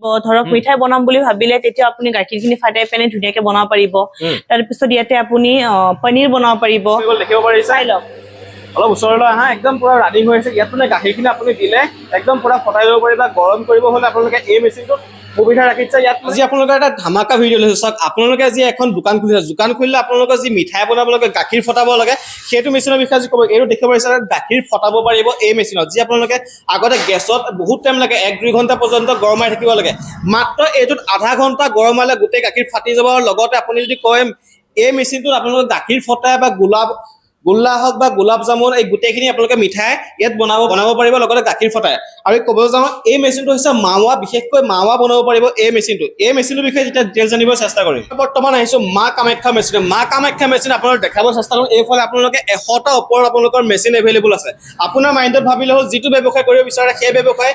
ধৰক মিঠাই বনাম বুলি ভাবিলে তেতিয়া আপুনি গাখীৰখিনি ফাটাই পেনে ধুনীয়াকে বনাব পাৰিব। তাৰ পিছত ইয়াতে আপুনি পনীৰ বনাব পাৰিব। দেখিব পাৰিছে চাই লওক অলপ ওচৰলৈ আহা একদম পুৰা ৰানিং হৈ আছে। ইয়াত মানে গাখীৰখিনি আপুনি দিলে একদম পুৰা ফটাই ল'ব পাৰিব। গৰম কৰিব হ'লে আপোনালোকে এই মেচিনটোত সুবিধা ৰাখিছে। ইয়াত আজি আপোনালোকে এটা ধামাকা ভিডিঅ' লৈছে। চাওক আপোনালোকে আজি এখন দোকান খুলিছে, দোকান খুলিলে আপোনালোকে যি মিঠাই বনাব লাগে, গাখীৰ ফটাব লাগে, সেইটো মেচিনৰ বিষয়ে আজি ক'ব। এইটো দেখিব পাৰিছে গাখীৰ ফটাব পাৰিব এই মেচিনত। যি আপোনালোকে আগতে গেছত বহুত টাইম লাগে, 1-2 ঘণ্টা পৰ্যন্ত গৰমাই থাকিব লাগে। মাত্ৰ এইটোত আধা ঘণ্টা গৰমালে গোটেই গাখীৰ ফাটি যাব। আৰু লগতে আপুনি যদি কয় এই মেচিনটোত আপোনালোকে গাখীৰ ফটাই বা গোল্লা হওক বা গোলাপ জামুন এই গোটেইখিনি আপোনালোকে মিঠাই ইয়াত বনাব পাৰিব, লগতে গাখীৰ ফটাই। আৰু ক'ব যাওঁ এই মেচিনটো হৈছে মাৱা, বিশেষকৈ মাৱা বনাব পাৰিব এই মেচিনটো। এই মেচিনটোৰ বিষয়ে যেতিয়া ডিটেইলছ জানিব চেষ্টা কৰিম। বৰ্তমান আহিছো মা কামাখ্যা মেচিন। মা কামাখ্যা মেচিন আপোনালোক দেখাব চেষ্টা কৰিম। এইফালে আপোনালোকে 100টা ওপৰত আপোনালোকৰ মেচিন এভেইলেবল আছে। আপোনাৰ মাইণ্ডত ভাবিলে হ'ল যিটো ব্যৱসায় কৰিব বিচাৰে সেই ব্যৱসায়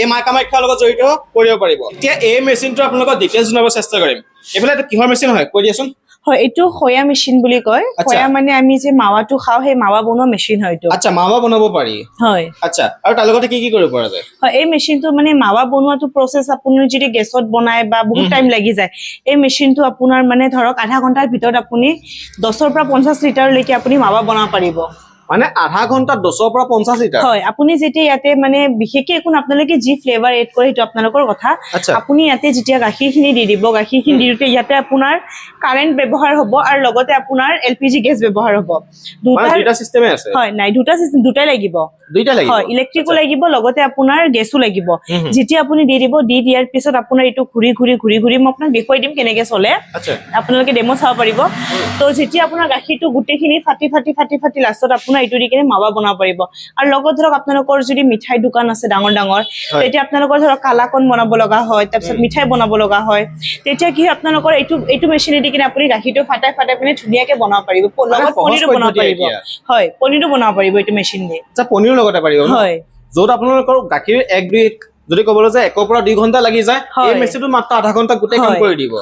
এই মা কামাখ্যাৰ লগত জড়িত কৰিব পাৰিব। এতিয়া এই মেচিনটো আপোনালোকৰ ডিটেইলছ জনাব চেষ্টা কৰিম। এইফালে এইটো কিহৰ মেচিন হয় কৈ দিয়াচোন। হয়, এইটো খয়া মেচিন বুলি কয়। খয়া মানে আমি যে মাৱাটো খাওঁ সেই মাৱা বনোৱা মেচিন হয় এইটো। আচ্ছা, মাৱা বনাব পাৰি। হয়, আচ্ছা, আৰু তাৰ লগতে কি কি কৰিব পৰা যায়? হয়, এই মেচিনটো মানে মাৱা বনোৱাটো প্ৰচেছ আপুনি যদি গেছত বনায় বা বহুত টাইম লাগি যায়, এই মেচিনটো আপোনাৰ মানে ধৰক আধা ঘণ্টাৰ ভিতৰত আপুনি 10ৰ পৰা 50 লিটাৰলৈকে আপুনি মাৱা বনাব পাৰিব। মানে আধা ঘণ্টা 10ৰ পৰা 50 লিটাৰ? হয়, আপুনি যেতিয়া ইয়াতে মানে বিশেষকৈ একো আপোনালোকে যি ফ্লেভাৰ এড কৰে সেইটো আপোনালোকৰ কথা। আপুনি ইয়াতে যেতিয়া গাখীৰখিনি দি দিব, গাখীৰখিনি দিওঁতে ইয়াতে আপোনাৰ কাৰেণ্ট ব্যৱহাৰ হ'ব আৰু লগতে আপোনাৰ LPG গেছ ব্যৱহাৰ হ'ব। দুটা চিষ্টেমে আছে? হয়, নাই দুটা চিষ্টেম, দুটাই লাগিব। হয়, ইলেক্ট্ৰিকো লাগিব, লগতে আপোনাৰ গেছো লাগিব। যেতিয়া আপুনি দি দিব, দি দিয়াৰ পিছত আপোনাৰ এইটো ঘূৰি ঘূৰি মই আপোনাক দেখুৱাই দিম কেনেকে চলে। আপোনালোকে ডেমো চাব পাৰিব। তো যেতিয়া আপোনাৰ গাখীৰটো গোটেইখিনি ফাটি লাষ্টত আপোনাৰ এইটো দি কিনে মাৱা বনাব পাৰিব। আৰু লগত ধৰক আপোনালোকৰ যদি মিঠাই দোকান আছে ডাঙৰ তেতিয়া আপোনালোকৰ ধৰক কালাকন বনাব লগা হয়, তাৰপিছত মিঠাই বনাব লগা হয়, তেতিয়া কি হয় আপোনালোকৰ এইটো মেচিনে দি কিনে আপুনি গাখীৰটো ফাটাই পিনে ধুনীয়াকে বনাব পাৰিব। লগত পনীৰো বনাব পাৰিব। হয়, পনীৰো বনাব পাৰিব এইটো মেচিন দি। আচ্ছা, পনীৰো লগতে পাৰিব? হয়, য'ত আপোনালোকৰ গাখীৰ 1-2 যদি ক'বলৈ যায় 1ৰ পৰা 2 ঘণ্টা লাগি যায়, এই মেচিনটো মাত্ৰ আধা ঘণ্টা গোটেই কাম কৰি দিব।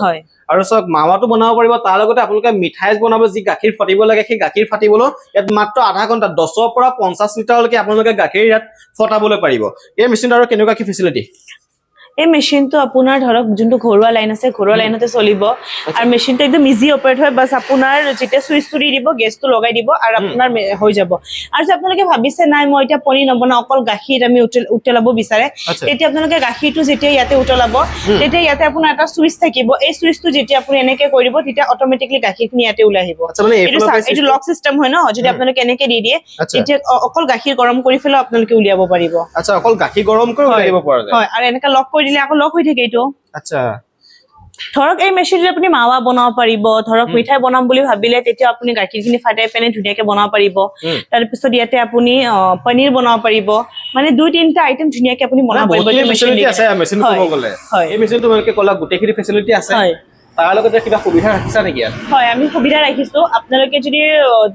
আৰু চাওক মাৱাটো বনাব পাৰিব, তাৰ লগতে আপোনালোকে মিঠাই বনাব, যি গাখীৰ ফাটিব লাগে সেই গাখীৰ ফাটিবলৈ ইয়াত মাত্ৰ আধা ঘণ্টা 10ৰ পৰা 50 লিটাৰলৈকে আপোনালোকে গাখীৰ ইয়াত ফটাবলৈ পাৰিব। এই মেচিনটো আৰু কেনেকুৱা কি ফেচিলিটি? এই মেচিনটো আপোনাৰ ধৰক যোনটো ঘৰুৱা লাইন আছে ঘৰুৱা লাইনতে চলিব। আৰু মেচিনটো একদম ইজি অপাৰেট হয়। বাছ আপোনাৰ যেতিয়া চুইচটো দি দিব, গেছটো লগাই দিব আৰু আপোনাৰ হৈ যাব। আৰু যে আপোনালোকে ভাবিছে নাই মই এতিয়া পনীৰ নবনাওঁ, অকল গাখীৰ আমি উতলাব বিচাৰে, তেতিয়া আপোনালোকে গাখীৰটো যেতিয়া ইয়াতে উতলাব, তেতিয়া ইয়াতে আপোনাৰ এটা চুইচ থাকিব। এই চুইচটো যেতিয়া আপুনি এনেকে কৰিব তেতিয়া অট'মেটিকলি গাখীৰখিনি ইয়াতে ওলাই আহিব। এইটো লক চিষ্টেম হয় ন, যদি আপোনালোকে এনেকে দি দিয়ে তেতিয়া অকল গাখীৰ গৰম কৰি পেলাই আপোনালোকে উলিয়াব পাৰিব। আচ্ছা, অকল গাখীৰ গৰম কৰি উলিয়াব পৰা যায়? হয়, আৰু এনেকে লক কৰি দিলে আকৌ লক হৈ থাকে এইটো। আচ্ছা, ধৰক এই মেচিনটোত আপুনি মাৱা বনাব পাৰিব। ধৰক মিঠাই বনাম বুলি ভাবিলে তেতিয়া আপুনি গাখীৰখিনি ফাটাই পেনে ধুনীয়াকে বনাব পাৰিব। তাৰ পিছত ইয়াতে আপুনি পনীৰ বনাব পাৰিব। মানে 2-3টা আইটেম ধুনীয়াকে আপুনি বনাব পাৰিব। ফেচিলিটি আছে মেচিন ক'ব গ'লে। এই মেচিনটো তোমালোকে ক'লা গোটেইখিনি ফেচিলিটি আছে, তাৰ লগতে কিবা সুবিধা ৰাখিছা নেকি ইয়াত? হয়, আমি সুবিধা ৰাখিছো। আপোনালোকে যদি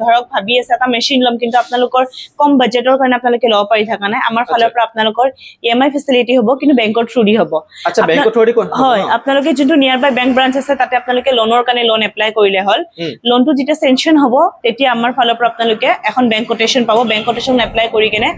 ধৰক ভাবি আছে এটা মেচিন ল'ম কিন্তু আপোনালোকৰ কম বাজেটৰ কাৰণে আপোনালোকে ল'ব পাৰি থকা নাই, আমাৰ ফালৰ পৰা আপোনালোকৰ EMI ফেচিলিটি হ'ব, কিন্তু বেংকৰ থ্ৰু দি হ'ব। আচ্ছা, বেংকৰ থ্ৰু দি? হয়, আপোনালোকে যোনটো নিয়াৰ বাই বেংক ব্ৰাঞ্চ আছে তাতে আপোনালোকে লোনৰ কাৰণে লোন এপ্লাই কৰিলে হ'ল। লোনটো যেতিয়া চেংচন হ'ব তেতিয়া আমাৰ ফালৰ পৰা আপোনালোকে এখন বেংক কোটেশ্যন পাব। বেংক কোটেশ্যন এপ্লাই কৰি কিনে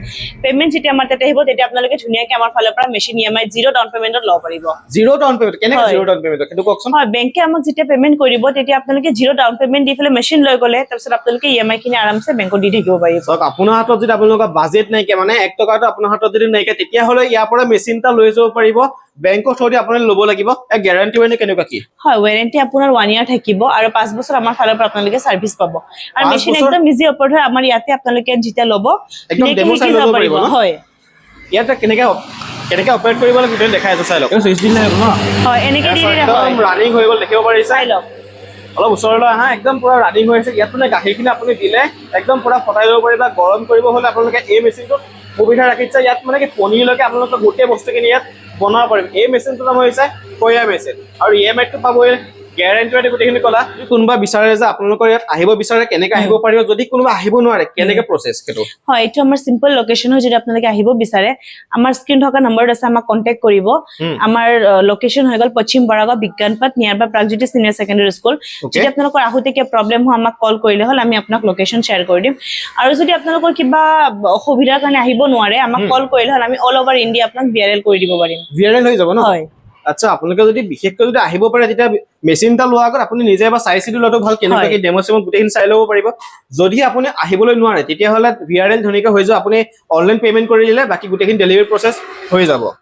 পেমেণ্ট যেতিয়া আমাৰ তাতে আহিব তেতিয়া আপোনালোকে ধুনীয়াকে আমাৰ ফালৰ পৰা মেচিন EMI 0 ডাউন পেমেণ্টত ল'ব পাৰিব। 0 ডাউন পেমেণ্ট? কেনেকৈ 0 ডাউন পেমেণ্ট সেইটো কওকচোন। হয়, বেংকে আমাক যেতিয়া পেমেণ্ট কৰিব তেতিয়া আপোনালোকে 0 ডাউন পেমেণ্ট দি পেলাই মেচিন লৈ গ'লে তাৰপিছত আপোনালোকে EMI খিনি আৰামছে বেংকত দি থাকিব পাৰিব। আপোনাৰ হাতত যদি আপোনালোকৰ বাজেট নাইকিয়া, মানে 1 টকাটো আপোনাৰ হাতত যদি নাইকিয়া, তেতিয়াহ'লে ইয়াৰ পৰা মেচিন এটা লৈ যাব পাৰিব। বেংকৰ থ্ৰুদি আপুনি ল'ব লাগিব। এই গেৰাণ্টি মানে কেনেকুৱা কি? হয়, ৱাৰেণ্টি আপোনাৰ 1 ইয়াৰ থাকিব আৰু 5 বছৰ আমাৰ ফালৰ পৰা আপোনালোকে সাৰ্ভিস পাব। আৰু মেচিন একদম ইজি অপাৰেট হয়। আমাৰ ইয়াতে আপোনালোকে যেতিয়া ল'ব একদম ডেমো চাই ল'ব পাৰিব। হয়, ইয়াতে কেনেকৈ অপাৰেট কৰিব লাগে ভিডিঅ' দেখাই আছো, চাই লওক। চুইচ দিলে হ'ব ন? হয়, এনেকৈ দি দিলে একদম ৰানিং হৈ গ'ল, দেখিব পাৰিছে। চাই লওক অলপ ওচৰলৈ আহা, একদম পুৰা ৰানিং হৈ আছে। ইয়াত মানে গাখীৰখিনি আপুনি দিলে একদম পুৰা ফটাই ল'ব পাৰিব। গৰম কৰিব হ'লে আপোনালোকে এই মেচিনটোত সুবিধা ৰাখিছে। ইয়াত মানে কি পনীৰলৈকে আপোনালোকে গোটেই বস্তুখিনি ইয়াত বনাব পাৰিম। এই মেচিনটোৰ নাম হৈছে খয়া মেচিন। আৰু EMI-টো পাবই, গেৰাণ্টি গোটেইখিনি ক'লা। যদি কোনোবা বিচাৰে যে আপোনালোকৰ ইয়াত আহিব বিচাৰে, কেনেকৈ আহিব পাৰিব? যদি কোনোবা আহিব নোৱাৰে কেনেকৈ প্ৰচেছ সেইটো? হয়, এইটো আমাৰ চিম্পল লোকেশ্যন হয়। যদি আপোনালোকে আহিব বিচাৰে আমাৰ স্ক্ৰীন থকা নম্বৰত আছে, আমাক কণ্টেক্ট কৰিব। আমাৰ লোকেশ্যন হৈ গ'ল পশ্চিম বৰাগাঁও বিজ্ঞান পাঠ, নিয়াৰ বাই প্ৰাগজ্যোতি চিনিয়ৰ ছেকেণ্ডেৰী স্কুল। যদি আপোনালোকৰ আহোঁতে কিবা প্ৰব্লেম হয় আমাক কল কৰিলে হ'ল, আমি আপোনাক লোকেশ্যন শ্বেয়াৰ কৰি দিম। আৰু যদি আপোনালোকৰ কিবা অসুবিধাৰ কাৰণে আহিব নোৱাৰে আমাক কল কৰিলে হ'ল, আমি অল অভাৰ ইণ্ডিয়া আপোনাক VRL কৰি দিব পাৰিম। VRL হৈ যাব ন? হয়। আচ্ছা আপোনালোকে যদি বিশেষকৈ যদি আহিব পাৰে তেতিয়া মেচিন এটা লোৱাৰ আগত আপুনি নিজে এবাৰ চাই চিতি লোৱাটো ভাল কেনেকুৱাকৈ ডেমো চেমো গোটেইখিনি চাই ল'ব পাৰিব যদি আপুনি আহিবলৈ নোৱাৰে তেতিয়াহ'লে VRL ধুনীয়াকৈ হৈ যাব আপুনি অনলাইন পে'মেণ্ট কৰি দিলে বাকী গোটেইখিনি ডেলিভাৰী প্ৰচেছ হৈ যাব